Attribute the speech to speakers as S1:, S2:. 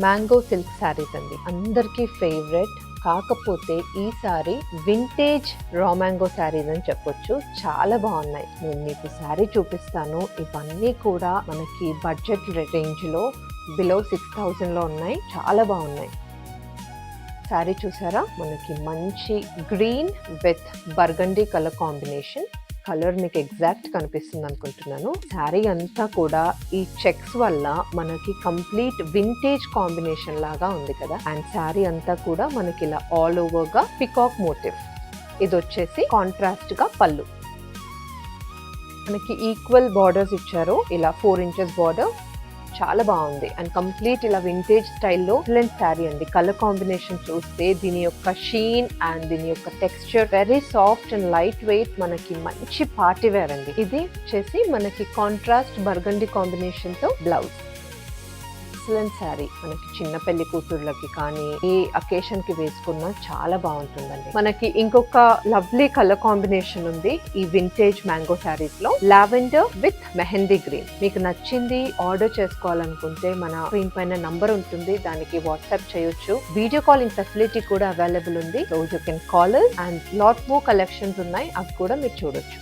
S1: Mango silk saris అండి, అందరికీ favourite. కాకపోతే ఈసారి వింటేజ్ రా మ్యాంగో శారీస్ అని చెప్పొచ్చు. చాలా బాగున్నాయి. నేను మీకు శారీ చూపిస్తాను. ఇవన్నీ కూడా మనకి బడ్జెట్ రేంజ్ లో బిలో 6,000 లో ఉన్నాయి. చాలా బాగున్నాయి. శారీ చూసారా, మనకి మంచి green with burgundy colour combination. Colour మీకు ఎగ్జాక్ట్ కనిపిస్తుంది అనుకుంటున్నాను. శారీ అంతా కూడా ఈ చెక్స్ వల్ల మనకి కంప్లీట్ వింటేజ్ కాంబినేషన్ లాగా ఉంది కదా. అండ్ శారీ అంతా కూడా మనకి ఇలా ఆల్ ఓవర్ గా పికాక్ మోటివ్. ఇది వచ్చేసి కాంట్రాస్ట్ గా పళ్ళు. మనకి ఈక్వల్ బార్డర్స్ ఇచ్చారు. ఇలా 4 inches బార్డర్. చాలా బాగుంది. అండ్ కంప్లీట్ ఇలా వింటేజ్ స్టైల్లో ఎక్సలెంట్ శారీ అండి. కలర్ కాంబినేషన్ చూస్తే దీని యొక్క షీన్ అండ్ దీని యొక్క texture very soft and light weight. మనకి మంచి పార్టీ వేర్ అండి. ఇది వచ్చేసి మనకి కాంట్రాస్ట్ బర్గండీ కాంబినేషన్ తో బ్లౌజ్. ఎక్సలెంట్ శారీ. మనకి చిన్న పెళ్లి కూతుర్లకి కానీ ఏ అకేషన్ కి వేసుకున్నా చాలా బాగుంటుందండి. మనకి ఇంకొక లవ్లీ కలర్ కాంబినేషన్ ఉంది ఈ వింటేజ్ మ్యాంగో శారీస్ లో. Lavender with mehndi green. మీకు నచ్చింది ఆర్డర్ చేసుకోవాలనుకుంటే మన స్క్రీన్ పైన నంబర్ ఉంటుంది, దానికి వాట్సాప్ చేయొచ్చు. వీడియో కాలింగ్ ఫెసిలిటీ కూడా అవైలబుల్ ఉంది. So you can call us and lot more collections ఉన్నాయి, అవి కూడా మీరు చూడొచ్చు.